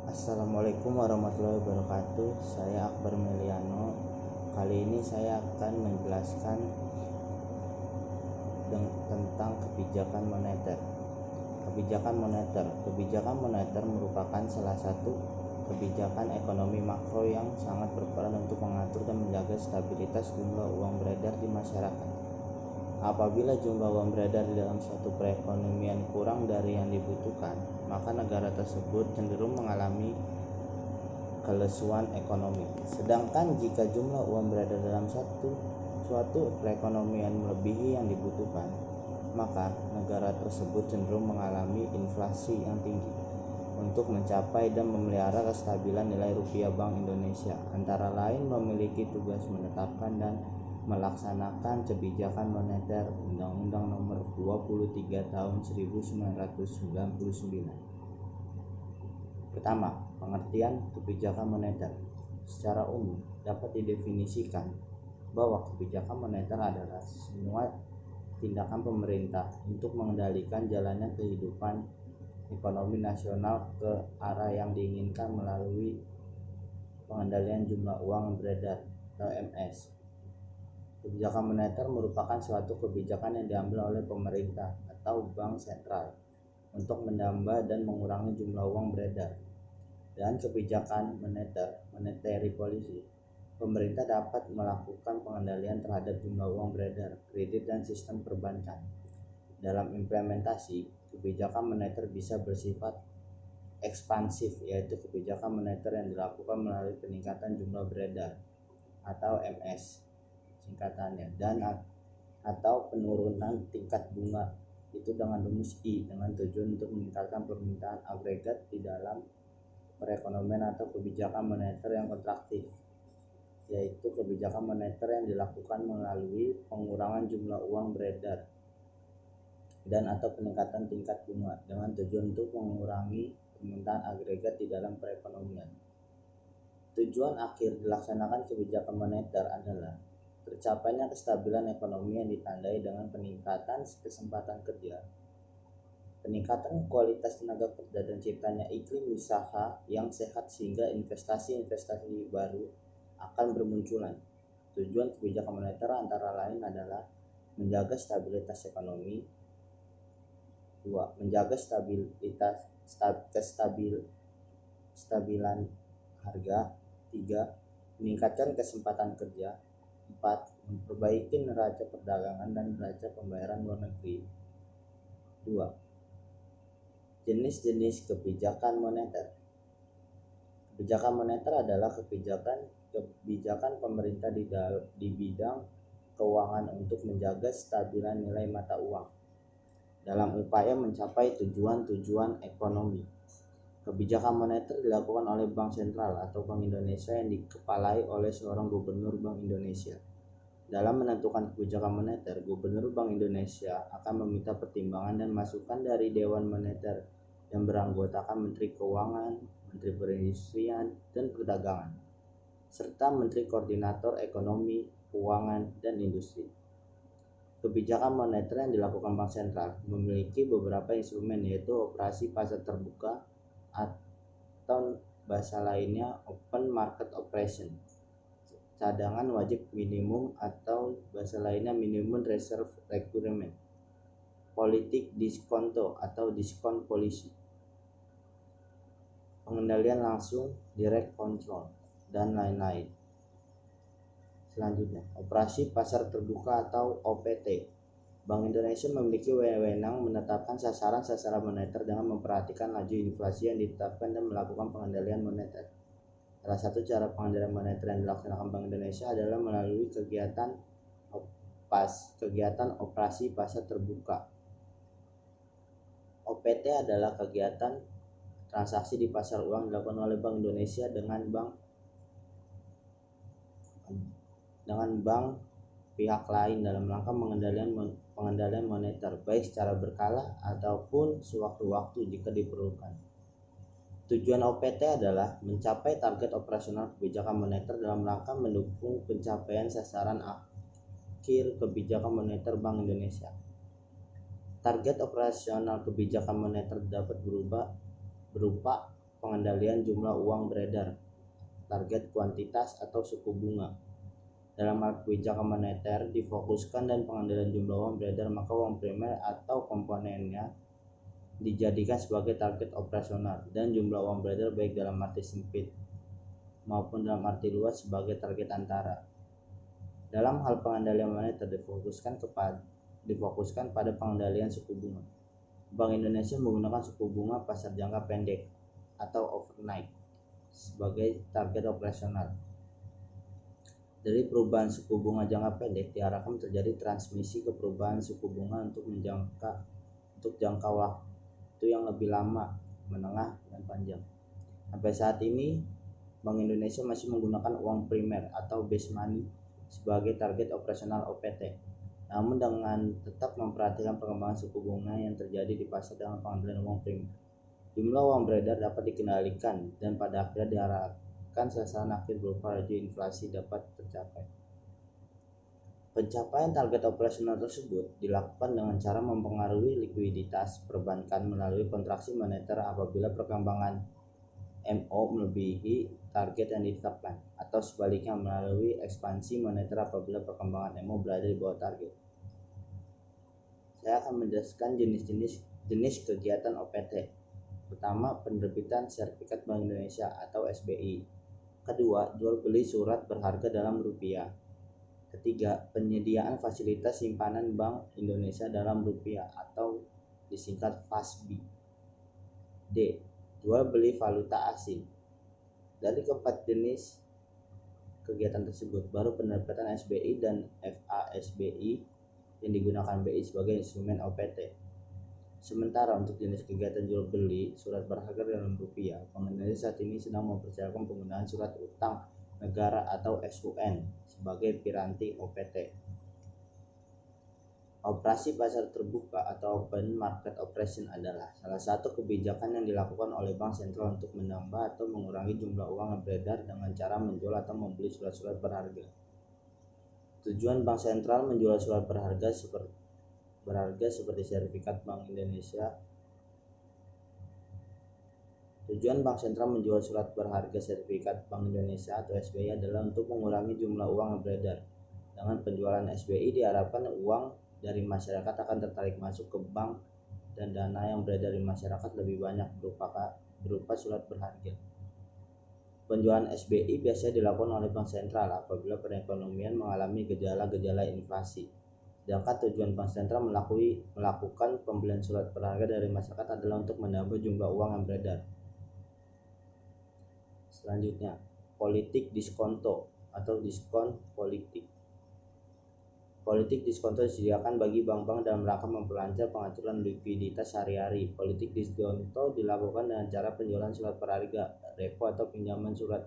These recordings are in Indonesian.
Assalamualaikum warahmatullahi wabarakatuh. Saya Akbar Meliano. Kali ini saya akan menjelaskan tentang kebijakan moneter. Kebijakan moneter merupakan salah satu kebijakan ekonomi makro yang sangat berperan untuk mengatur dan menjaga stabilitas jumlah uang beredar di masyarakat. Apabila jumlah uang beredar di dalam suatu perekonomian kurang dari yang dibutuhkan, maka negara tersebut cenderung mengalami kelesuan ekonomi. Sedangkan jika jumlah uang beredar dalam suatu perekonomian melebihi yang dibutuhkan, maka negara tersebut cenderung mengalami inflasi yang tinggi. Untuk mencapai dan memelihara kestabilan nilai rupiah, Bank Indonesia antara lain memiliki tugas menetapkan dan melaksanakan kebijakan moneter Undang-Undang Nomor 23 Tahun 1999. Pertama, pengertian kebijakan moneter. Secara umum dapat didefinisikan bahwa kebijakan moneter adalah semua tindakan pemerintah untuk mengendalikan jalannya kehidupan ekonomi nasional ke arah yang diinginkan melalui pengendalian jumlah uang beredar atau MS. Kebijakan moneter merupakan suatu kebijakan yang diambil oleh pemerintah atau bank sentral untuk menambah dan mengurangi jumlah uang beredar. Dan kebijakan monetary policy, pemerintah dapat melakukan pengendalian terhadap jumlah uang beredar, kredit, dan sistem perbankan. Dalam implementasi, kebijakan moneter bisa bersifat ekspansif, yaitu kebijakan moneter yang dilakukan melalui peningkatan jumlah beredar atau MS singkatannya, dan atau penurunan tingkat bunga itu dengan rumus I dengan tujuan untuk meningkatkan permintaan agregat di dalam perekonomian, atau kebijakan moneter yang kontraktif, yaitu kebijakan moneter yang dilakukan melalui pengurangan jumlah uang beredar dan atau peningkatan tingkat bunga dengan tujuan untuk mengurangi permintaan agregat di dalam perekonomian. Tujuan akhir dilaksanakan kebijakan moneter adalah tercapainya kestabilan ekonomi yang ditandai dengan peningkatan kesempatan kerja, peningkatan kualitas tenaga kerja, dan ciptanya iklim usaha yang sehat sehingga investasi-investasi baru akan bermunculan. Tujuan kebijakan moneter antara lain adalah menjaga stabilitas ekonomi, 2. Menjaga kestabilan harga, 3. Meningkatkan kesempatan kerja, 4. Memperbaiki neraca perdagangan dan neraca pembayaran luar negeri. 2. Jenis-jenis kebijakan moneter. Kebijakan moneter adalah kebijakan pemerintah di bidang keuangan untuk menjaga stabilan nilai mata uang dalam upaya mencapai tujuan-tujuan ekonomi. Kebijakan moneter dilakukan oleh Bank Sentral atau Bank Indonesia yang dikepalai oleh seorang gubernur Bank Indonesia. Dalam menentukan kebijakan moneter, Gubernur Bank Indonesia akan meminta pertimbangan dan masukan dari Dewan Moneter yang beranggotakan Menteri Keuangan, Menteri Perindustrian dan Perdagangan, serta Menteri Koordinator Ekonomi, Keuangan, dan Industri. Kebijakan moneter yang dilakukan Bank Sentral memiliki beberapa instrumen, yaitu operasi pasar terbuka atau bahasa lainnya open market operation, cadangan wajib minimum atau bahasa lainnya minimum reserve requirement, politik diskonto atau diskon polisi, pengendalian langsung direct control, dan lain-lain. Selanjutnya, operasi pasar terbuka atau OPT. Bank Indonesia memiliki wewenang menetapkan sasaran-sasaran moneter dengan memperhatikan laju inflasi yang ditetapkan dan melakukan pengendalian moneter. Salah satu cara pengendalian moneter yang dilaksanakan Bank Indonesia adalah melalui kegiatan operasi pasar terbuka. OPT adalah kegiatan transaksi di pasar uang dilakukan oleh Bank Indonesia dengan bank pihak lain dalam rangka pengendalian moneter, baik secara berkala ataupun sewaktu-waktu jika diperlukan. Tujuan OPT adalah mencapai target operasional kebijakan moneter dalam rangka mendukung pencapaian sasaran akhir kebijakan moneter Bank Indonesia. Target operasional kebijakan moneter dapat berupa pengendalian jumlah uang beredar, target kuantitas atau suku bunga. Dalam hal kebijakan moneter difokuskan dan pengendalian jumlah uang beredar, maka uang primer atau komponennya dijadikan sebagai target operasional dan jumlah uang beredar baik dalam arti sempit maupun dalam arti luas sebagai target antara. Dalam hal pengendalian moneter difokuskan pada pengendalian suku bunga. Bank Indonesia menggunakan suku bunga pasar jangka pendek atau overnight sebagai target operasional. Dari perubahan suku bunga jangka pendek diharapkan terjadi transmisi ke perubahan suku bunga untuk jangka waktu yang lebih lama, menengah, dan panjang. Sampai saat ini, Bank Indonesia masih menggunakan uang primer atau base money sebagai target operasional OPT. Namun dengan tetap memperhatikan perkembangan suku bunga yang terjadi di pasar dengan pengendalian uang primer, jumlah uang beredar dapat dikendalikan dan pada akhirnya diharapkan sasaran akhir berupa laju inflasi dapat tercapai. Pencapaian target operasional tersebut dilakukan dengan cara mempengaruhi likuiditas perbankan melalui kontraksi moneter apabila perkembangan MO melebihi target yang ditetapkan, atau sebaliknya melalui ekspansi moneter apabila perkembangan MO berada di bawah target. Saya akan menjelaskan jenis kegiatan OPT. Pertama, penerbitan sertifikat Bank Indonesia atau SBI. Kedua, jual beli surat berharga dalam rupiah. Ketiga, penyediaan fasilitas simpanan Bank Indonesia dalam rupiah atau disingkat FASBI. D. Jual beli valuta asing. Dari keempat jenis kegiatan tersebut, baru penerbitan SBI dan FASBI yang digunakan BI sebagai instrumen OPT. Sementara untuk jenis kegiatan jual beli surat berharga dalam rupiah, Bank Indonesia saat ini sedang mempersiapkan penggunaan surat utang negara atau SUN sebagai piranti OPT. Operasi pasar terbuka atau open market operation adalah salah satu kebijakan yang dilakukan oleh Bank Sentral untuk menambah atau mengurangi jumlah uang yang beredar dengan cara menjual atau membeli surat-surat berharga. Tujuan Bank Sentral menjual surat berharga seperti sertifikat Bank Indonesia. Tujuan Bank Sentral menjual surat berharga sertifikat Bank Indonesia atau SBI adalah untuk mengurangi jumlah uang yang beredar. Dengan penjualan SBI diharapkan uang dari masyarakat akan tertarik masuk ke bank dan dana yang beredar di masyarakat lebih banyak berupa surat berharga. Penjualan SBI biasanya dilakukan oleh Bank Sentral apabila perekonomian mengalami gejala-gejala inflasi. Sedangkan tujuan Bank Sentral melakukan pembelian surat berharga dari masyarakat adalah untuk menambah jumlah uang yang beredar. Selanjutnya, politik diskonto atau diskon politik. Politik diskonto disediakan bagi bank-bank dalam rangka memperlancar pengaturan likuiditas sehari-hari. Politik diskonto dilakukan dengan cara penjualan surat berharga, repo atau pinjaman surat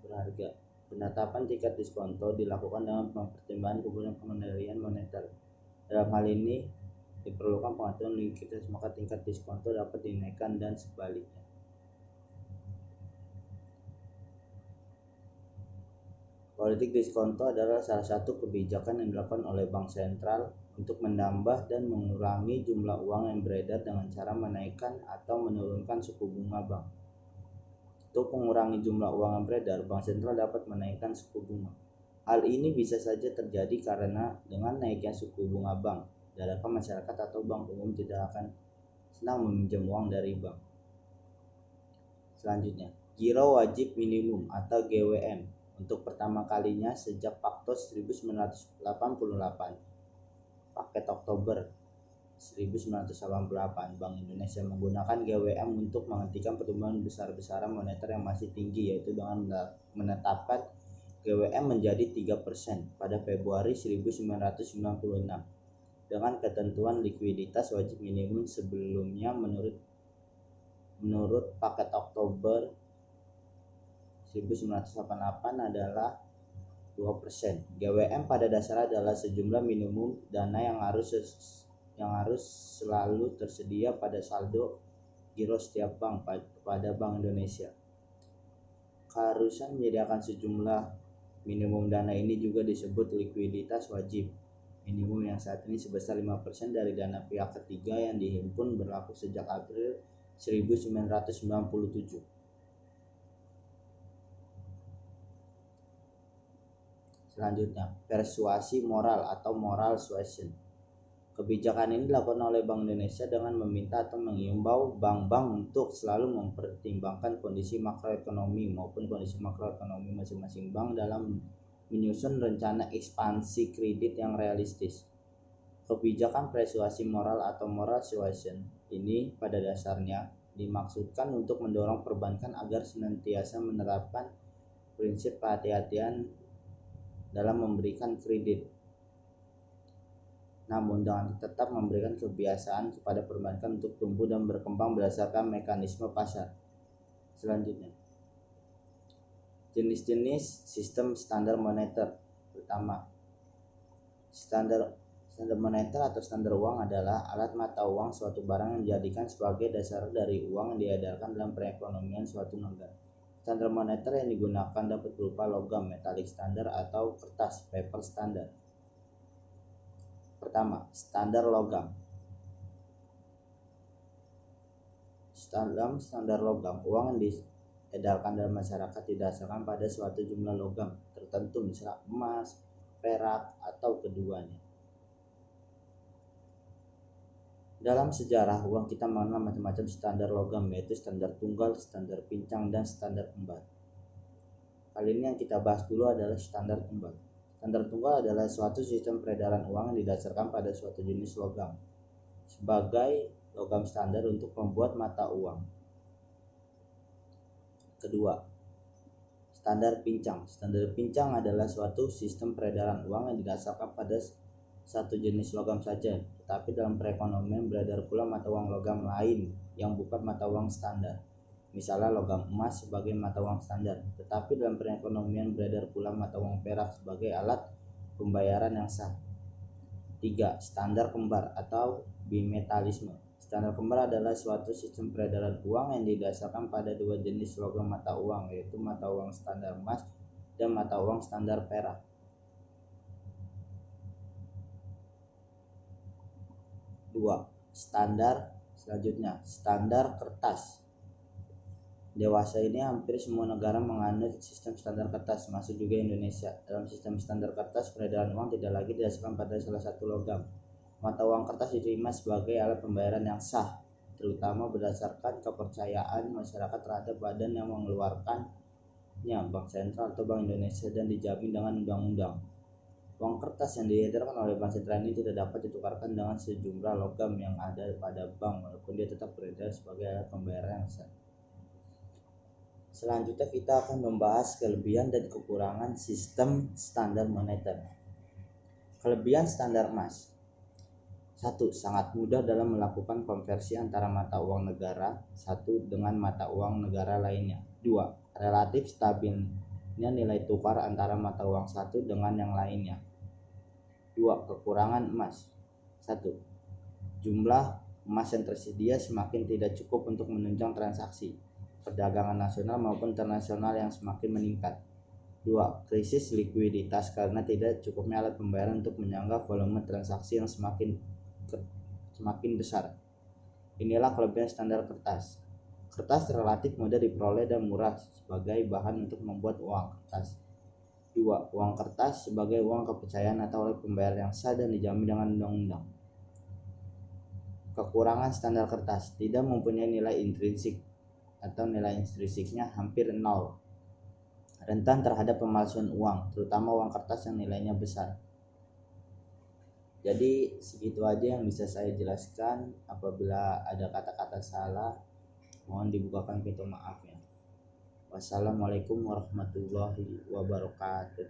berharga. Penetapan tingkat diskonto dilakukan dengan mempertimbangkan kebutuhan pengendalian moneter. Dalam hal ini diperlukan pengaturan likuiditas, maka tingkat diskonto dapat dinaikkan dan sebaliknya. Politik diskonto adalah salah satu kebijakan yang dilakukan oleh Bank Sentral untuk menambah dan mengurangi jumlah uang yang beredar dengan cara menaikkan atau menurunkan suku bunga bank. Untuk mengurangi jumlah uang yang beredar, Bank Sentral dapat menaikkan suku bunga. Hal ini bisa saja terjadi karena dengan naiknya suku bunga bank, diharapkan masyarakat atau bank umum tidak akan senang meminjam uang dari bank. Selanjutnya, giro wajib minimum atau GWM. Untuk pertama kalinya sejak Paktos 1988, Paket Oktober 1988, Bank Indonesia menggunakan GWM untuk menghentikan pertumbuhan besar-besaran moneter yang masih tinggi, yaitu dengan menetapkan GWM menjadi 3% pada Februari 1996 dengan ketentuan likuiditas wajib minimum sebelumnya menurut Paket Oktober 1988 adalah 2%. GWM pada dasarnya adalah sejumlah minimum dana yang harus selalu tersedia pada saldo giro setiap bank pada Bank Indonesia. Keharusan menyediakan sejumlah minimum dana ini juga disebut likuiditas wajib minimum yang saat ini sebesar 5% dari dana pihak ketiga yang dihimpun berlaku sejak April 1997. Selanjutnya, persuasi moral atau moral suasion. Kebijakan ini dilakukan oleh Bank Indonesia dengan meminta atau mengimbau bank-bank untuk selalu mempertimbangkan kondisi makroekonomi maupun kondisi makroekonomi masing-masing bank dalam menyusun rencana ekspansi kredit yang realistis. Kebijakan persuasi moral atau moral suasion ini pada dasarnya dimaksudkan untuk mendorong perbankan agar senantiasa menerapkan prinsip kehati-hatian dalam memberikan kredit, namun dengan tetap memberikan kebiasaan kepada perbankan untuk tumbuh dan berkembang berdasarkan mekanisme pasar. Selanjutnya, jenis-jenis sistem standar moneter. Pertama, standar moneter atau standar uang adalah alat mata uang suatu barang yang dijadikan sebagai dasar dari uang yang diedarkan dalam perekonomian suatu negara. Standar moneter yang digunakan dapat berupa logam, metalik standar, atau kertas, paper standar. Pertama, standar logam. Dalam standar logam, uang yang diedarkan dalam masyarakat didasarkan pada suatu jumlah logam tertentu, misalnya emas, perak, atau keduanya. Dalam sejarah, uang kita mengenal macam-macam standar logam, yaitu standar tunggal, standar pincang, dan standar kembar. Kali ini yang kita bahas dulu adalah standar tunggal. Standar tunggal adalah suatu sistem peredaran uang yang didasarkan pada suatu jenis logam sebagai logam standar untuk membuat mata uang. Kedua, standar pincang. Standar pincang adalah suatu sistem peredaran uang yang didasarkan pada satu jenis logam saja, tetapi dalam perekonomian beredar pula mata uang logam lain yang bukan mata uang standar. Misalnya logam emas sebagai mata uang standar, tetapi dalam perekonomian beredar pula mata uang perak sebagai alat pembayaran yang sah. 3. Standar kembar atau bimetalisme. Standar kembar adalah suatu sistem peredaran uang yang didasarkan pada dua jenis logam mata uang, yaitu mata uang standar emas dan mata uang standar perak. 2. Standar selanjutnya, standar kertas. Dewasa ini hampir semua negara menganut sistem standar kertas, masuk juga Indonesia. Dalam sistem standar kertas, peredaran uang tidak lagi didasarkan pada salah satu logam. Mata uang kertas diterima sebagai alat pembayaran yang sah, terutama berdasarkan kepercayaan masyarakat terhadap badan yang mengeluarkannya, Bank Sentral atau Bank Indonesia, dan dijamin dengan undang-undang. Uang kertas yang diedarkan oleh Bank Sentral ini tidak dapat ditukarkan dengan sejumlah logam yang ada pada bank, walaupun dia tetap beredar sebagai alat pembayaran yang sah. Selanjutnya kita akan membahas kelebihan dan kekurangan sistem standar moneter. Kelebihan standar emas. 1. Sangat mudah dalam melakukan konversi antara mata uang negara satu dengan mata uang negara lainnya. 2. Relatif stabilnya nilai tukar antara mata uang satu dengan yang lainnya. 2. Kekurangan emas. 1. Jumlah emas yang tersedia semakin tidak cukup untuk menunjang transaksi perdagangan nasional maupun internasional yang semakin meningkat. 2. Krisis likuiditas karena tidak cukupnya alat pembayaran untuk menyangga volume transaksi yang semakin besar. Inilah kelebihan standar kertas. Kertas relatif mudah diperoleh dan murah sebagai bahan untuk membuat uang kertas. 2. Uang kertas sebagai uang kepercayaan atau alat pembayaran yang sah dan dijamin dengan undang-undang. Kekurangan standar kertas, tidak mempunyai nilai intrinsik atau nilai intrinsiknya hampir nol. Rentan terhadap pemalsuan uang, terutama uang kertas yang nilainya besar. Jadi segitu aja yang bisa saya jelaskan. Apabila ada kata-kata salah, mohon dibukakan pintu maaf ya. Wassalamualaikum warahmatullahi wabarakatuh.